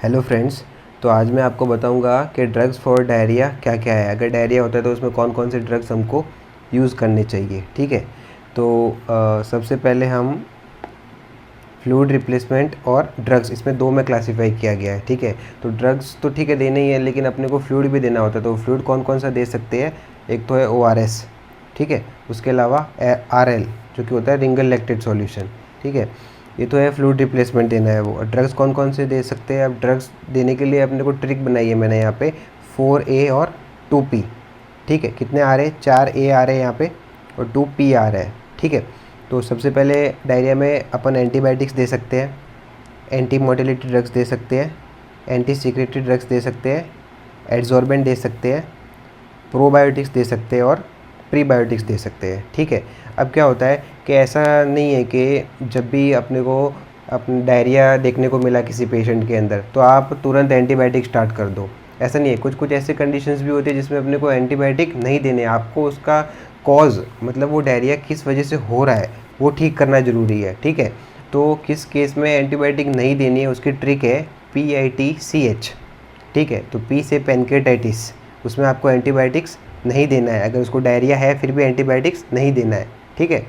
Hello friends. तो आज मैं आपको बताऊंगा कि ड्रग्स फॉर डायरिया क्या क्या है। अगर डायरिया होता है तो उसमें कौन कौन से ड्रग्स हमको यूज़ करने चाहिए। ठीक है, तो सबसे पहले हम फ्लूइड रिप्लेसमेंट और ड्रग्स, इसमें दो में क्लासीफाई किया गया है। ठीक है, तो ड्रग्स तो ठीक है देने ही है, लेकिन अपने को फ्लूइड भी देना होता है। तो फ्लूइड कौन कौन सा दे सकते हैं? एक तो है ORS, ठीक है, उसके अलावा RL जो कि होता है रिंगल लैक्टेट सॉल्यूशन। ठीक है, ये तो है फ्लूइड रिप्लेसमेंट देना है वो। ड्रग्स कौन कौन से दे सकते हैं? अब ड्रग्स देने के लिए अपने को ट्रिक बनाई है मैंने यहाँ पे 4A और 2P। ठीक है, कितने आ रहे हैं? 4A आ रहे हैं यहाँ पे और 2P आ रहा है। ठीक है, तो सबसे पहले डायरिया में अपन एंटीबायोटिक्स दे सकते हैं, एंटी मोटिलिटी ड्रग्स दे सकते हैं, एंटी सिक्रेटरी ड्रग्स दे सकते हैं, एड्जॉर्बेंट दे सकते हैं, प्रोबायोटिक्स दे सकते हैं और प्रीबायोटिक्स दे सकते हैं। ठीक है, अब क्या होता है कि ऐसा नहीं है कि जब भी अपने को अपने डायरिया देखने को मिला किसी पेशेंट के अंदर तो आप तुरंत एंटीबायोटिक स्टार्ट कर दो। ऐसा नहीं है, कुछ कुछ ऐसे कंडीशंस भी होती है जिसमें अपने को एंटीबायोटिक नहीं देने, आपको उसका कॉज मतलब वो डायरिया किस वजह से हो रहा है वो ठीक करना ज़रूरी है। ठीक है, तो किस केस में एंटीबायोटिक नहीं देनी है उसकी ट्रिक है PITCH। ठीक है, तो P से पेनकेटाइटिस, उसमें आपको एंटीबायोटिक्स नहीं देना है। अगर उसको डायरिया है फिर भी एंटीबायोटिक्स नहीं देना है। ठीक है,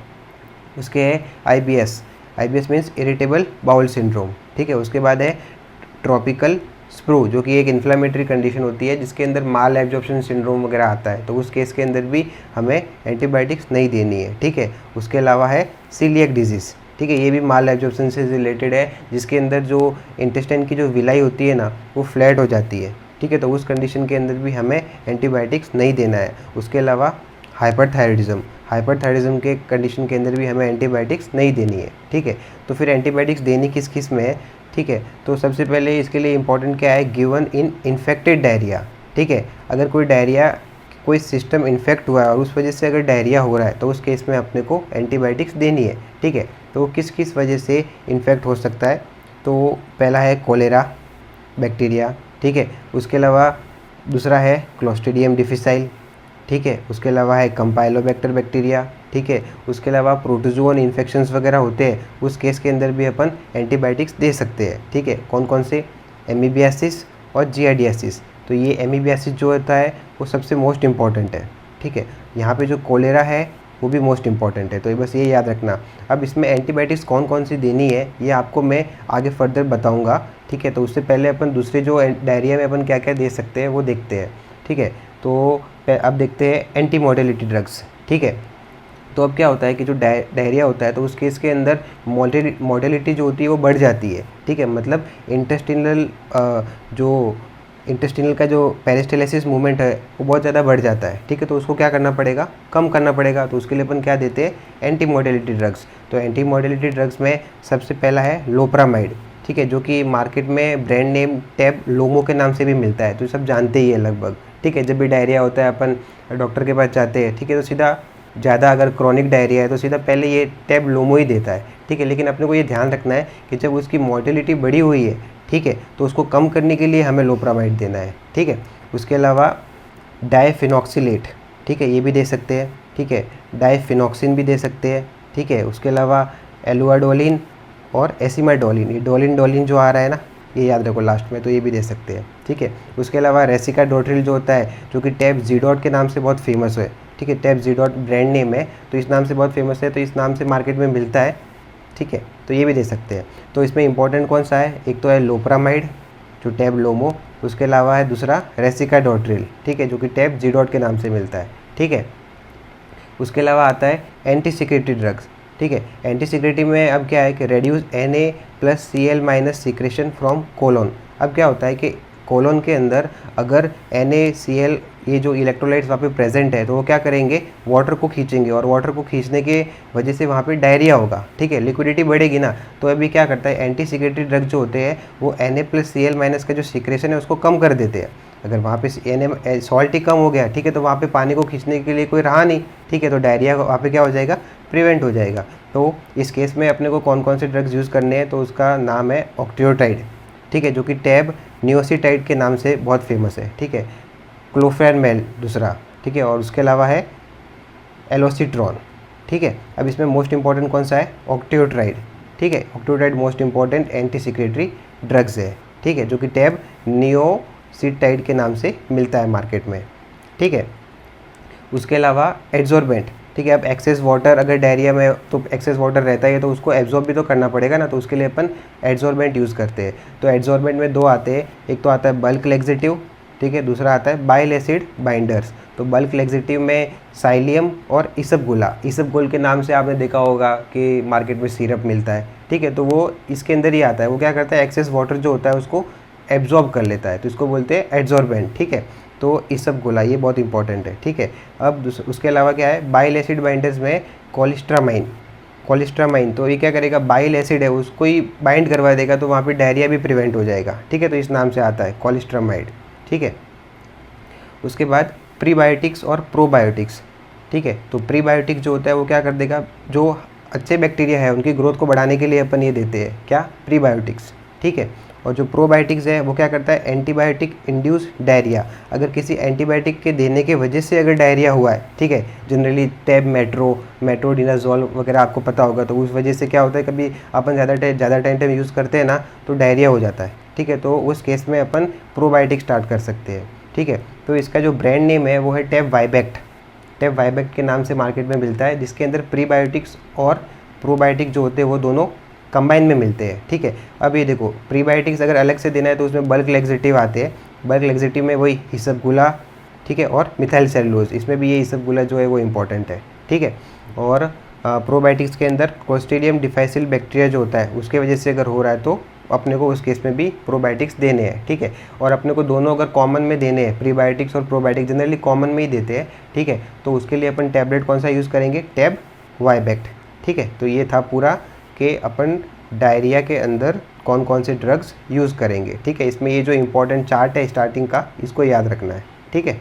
उसके है IBS means irritable bowel syndrome. ठीक है, उसके बाद है ट्रॉपिकल स्प्रू जो कि एक इन्फ्लामेटरी कंडीशन होती है जिसके अंदर माल एब्जॉर्प्शन सिंड्रोम वगैरह आता है, तो उस केस के अंदर भी हमें एंटीबायोटिक्स नहीं देनी है। ठीक है, उसके अलावा है सीलिएक डिजीज़। ठीक है, ये भी माल एब्जॉर्प्शन से रिलेटेड है, जिसके अंदर जो इंटेस्टाइन की जो विलाई होती है ना वो फ्लैट हो जाती है। ठीक है, तो उस कंडीशन के अंदर भी हमें एंटीबायोटिक्स नहीं देना है। उसके अलावा हाइपरथायरिज्म के कंडीशन के अंदर भी हमें एंटीबायोटिक्स नहीं देनी है। ठीक है, तो फिर एंटीबायोटिक्स देनी किस किस में है? ठीक है, तो सबसे पहले इसके लिए इंपॉर्टेंट क्या है? Given in infected diarrhoea. ठीक है, अगर कोई डायरिया कोई सिस्टम इन्फेक्ट हुआ है और उस वजह से अगर डायरिया हो रहा है तो उस केस में अपने को एंटीबायोटिक्स देनी है। ठीक है, तो किस किस वजह से इन्फेक्ट हो सकता है? तो पहला है कोलेरा बैक्टीरिया। ठीक है, उसके अलावा दूसरा है क्लोस्ट्रीडियम डिफिसाइल। ठीक है, उसके अलावा है कंपाइलोबैक्टर बैक्टीरिया। ठीक है, उसके अलावा प्रोटोजोन इन्फेक्शंस वगैरह होते हैं, उस केस के अंदर भी अपन एंटीबायोटिक्स दे सकते हैं। ठीक है, कौन कौन से? एमीबियासिस और जियार्डियासिस। तो ये एमीबियासिस जो होता है वो सबसे मोस्ट इम्पॉर्टेंट है। ठीक है, यहाँ पे जो कोलेरा है वो भी मोस्ट इम्पॉर्टेंट है, तो बस ये याद रखना। अब इसमें एंटीबायोटिक्स कौन कौन सी देनी है ये आपको मैं आगे फर्दर बताऊँगा। ठीक है, तो उससे पहले अपन दूसरे जो डायरिया में अपन क्या क्या दे सकते हैं वो देखते हैं। ठीक है, तो अब देखते हैं एंटी मोटिलिटी ड्रग्स। ठीक है, तो अब क्या होता है कि जो डायरिया होता है तो उस केस के अंदर मोटिलिटी जो होती है वो बढ़ जाती है। ठीक है, मतलब इंटेस्टिनल का जो पेरिस्टालसिस मूवमेंट है वो बहुत ज़्यादा बढ़ जाता है। ठीक है, तो उसको क्या करना पड़ेगा? कम करना पड़ेगा। तो उसके लिए अपन क्या देते हैं? Anti motility drugs. तो एंटी मोटिलिटी ड्रग्स में सबसे पहला है लोप्रामाइड। ठीक है, जो कि मार्केट में ब्रांड नेम टैब लोमो के नाम से भी मिलता है, तो सब जानते ही है लगभग। ठीक है, जब भी डायरिया होता है अपन डॉक्टर के पास जाते हैं। ठीक है, तो सीधा ज़्यादा अगर क्रॉनिक डायरिया है तो सीधा पहले ये टैब लोमो ही देता है। ठीक है, लेकिन अपने को ये ध्यान रखना है कि जब उसकी मोटिलिटी बढ़ी हुई है, ठीक है, तो उसको कम करने के लिए हमें लोप्रामाइड देना है। ठीक है, उसके अलावा डायफिनॉक्सिलेट, ठीक है, ये भी दे सकते हैं। ठीक है, डायफिनॉक्सिन भी दे सकते हैं। ठीक है, उसके अलावा एलुआडोलिन और एसिमाडोलिन, ये डोलिन जो आ रहा है ना ये याद रखो लास्ट में, तो ये भी दे सकते हैं। ठीक है, उसके अलावा रेसिकाडोट्रिल जो होता है जो कि टैब जीडॉट के नाम से बहुत फेमस है। ठीक है, टैब जीडॉट ब्रांड नेम है तो इस नाम से बहुत फेमस है, तो इस नाम से मार्केट में मिलता है। ठीक है, तो ये भी दे सकते हैं। तो इसमें इंपॉर्टेंट कौन सा है? एक तो है लोप्रामाइड जो टैब लोमो, उसके अलावा है दूसरा रेसिकाडोट्रिल। ठीक है, जो कि टैब जीडॉट के नाम से मिलता है। ठीक है, उसके अलावा आता है एंटी सिक्रेटरी ड्रग्स। ठीक है, एंटी सिक्रेटरी में अब क्या है कि reduce Na+Cl- secretion from colon. अब क्या होता है कि कोलोन के अंदर अगर NaCl ये जो इलेक्ट्रोलाइट्स वहाँ पे प्रेजेंट है तो वो क्या करेंगे? वाटर को खींचेंगे, और वाटर को खींचने के वजह से वहाँ पे डायरिया होगा। ठीक है, लिक्विडिटी बढ़ेगी ना, तो अभी क्या करता है एंटी सिक्रेटरी ड्रग जो होते हैं वो Na+Cl- का जो सिक्रेशन है उसको कम कर देते हैं। अगर वहाँ पे सॉल्ट ही कम हो गया, ठीक है, तो वहाँ पे पानी को खींचने के लिए कोई रहा नहीं। ठीक है, तो डायरिया वहाँ पे क्या हो जाएगा? प्रिवेंट हो जाएगा। तो इस केस में अपने को कौन कौन से ड्रग्स यूज़ करने हैं? तो उसका नाम है ऑक्टियोटाइड। ठीक है, जो कि टैब नियोसिटाइड के नाम से बहुत फेमस है। ठीक है, क्लोफेनमेल दूसरा। ठीक है, और उसके अलावा है एलोसिट्रॉन। ठीक है, अब इसमें मोस्ट इंपॉर्टेंट कौन सा है? ऑक्टियोटाइड। ठीक है, octreotide most important anti secretory drugs है। ठीक है, जो कि टैब नियोसिटाइड के नाम से मिलता है मार्केट में, ठीक है। उसके अलावा एड्जॉर्बेंट, ठीक है। अब एक्सेस वाटर अगर डायरिया में तो एक्सेस वाटर रहता है तो उसको एब्जॉर्ब भी तो करना पड़ेगा ना, तो उसके लिए अपन एड्जॉर्बेंट यूज़ करते हैं। तो एड्जॉर्बेंट में दो आते हैं, एक तो आता है बल्क लेक्सेटिव, ठीक है, दूसरा आता है बाइल एसिड बाइंडर्स। तो बल्क लेक्सेटिव में साइलियम और इसबगोला, इसबगोल के नाम से आपने देखा होगा कि मार्केट में सिरप मिलता है, ठीक है। तो वो इसके अंदर ही आता है, वो क्या करता है एक्सेस वाटर जो होता है उसको एब्जॉर्ब कर लेता है, तो इसको बोलते हैं एड्जॉर्बेंट, ठीक है। तो इसबगोला ये बहुत इंपॉर्टेंट है, ठीक है। अब उसके अलावा क्या है, बाइल एसिड बाइंडर्स में कोलिस्ट्रामाइन, कोलिस्ट्रामाइन तो ये क्या करेगा, बाइल एसिड है उसको ही बाइंड करवा देगा, तो वहाँ पे डायरिया भी प्रिवेंट हो जाएगा, ठीक है। तो इस नाम से आता है कोलिस्ट्रामाइड, ठीक है। उसके बाद प्रीबायोटिक्स और प्रोबायोटिक्स, ठीक है। तो प्रीबायोटिक जो होता है वो क्या कर देगा, जो अच्छे बैक्टीरिया है उनकी ग्रोथ को बढ़ाने के लिए अपन ये देते हैं क्या, प्रीबायोटिक्स, ठीक है। और जो प्रोबायोटिक्स है वो क्या करता है, एंटीबायोटिक इंड्यूस डायरिया। अगर किसी एंटीबायोटिक के देने के वजह से अगर डायरिया हुआ है, ठीक है, जनरली टैब मेट्रोडिनाजोल वगैरह आपको पता होगा, तो उस वजह से क्या होता है, कभी अपन ज़्यादा टाइम यूज़ करते हैं ना तो डायरिया हो जाता है, ठीक है। तो उस केस में अपन प्रोबायोटिक स्टार्ट कर सकते हैं, ठीक है। तो इसका जो ब्रांड नेम है वो है टैब वाइबैक्ट, टैब वाइबैक्ट के नाम से मार्केट में मिलता है, जिसके अंदर प्रीबायोटिक्स और प्रोबायोटिक जो होते हैं वो दोनों कंबाइन में मिलते हैं, ठीक है। अब ये देखो, प्रीबायोटिक्स अगर अलग से देना है तो उसमें बल्क लेक्सेटिव आते हैं, बल्क लेक्सेटिव में वही इसबगोला, ठीक है, और मिथाइल सेलुलोज, इसमें भी ये इसबगोला जो है वो इंपॉर्टेंट है, ठीक है। और प्रोबायोटिक्स के अंदर क्लोस्ट्रीडियम डिफाइसिल बैक्टीरिया जो होता है उसके वजह से अगर हो रहा है तो अपने को उस केस में भी प्रोबायोटिक्स देने हैं, ठीक है। और अपने को दोनों अगर कॉमन में देने हैं, प्रीबायोटिक्स और प्रोबायोटिक्स जनरली कॉमन में ही देते हैं, ठीक है। तो उसके लिए अपन टैबलेट कौन सा यूज़ करेंगे, टैब वाइबैक्ट, ठीक है। तो ये था पूरा कि अपन डायरिया के अंदर कौन कौन से ड्रग्स यूज़ करेंगे, ठीक है। इसमें ये जो इंपॉर्टेंट चार्ट है स्टार्टिंग का, इसको याद रखना है, ठीक है।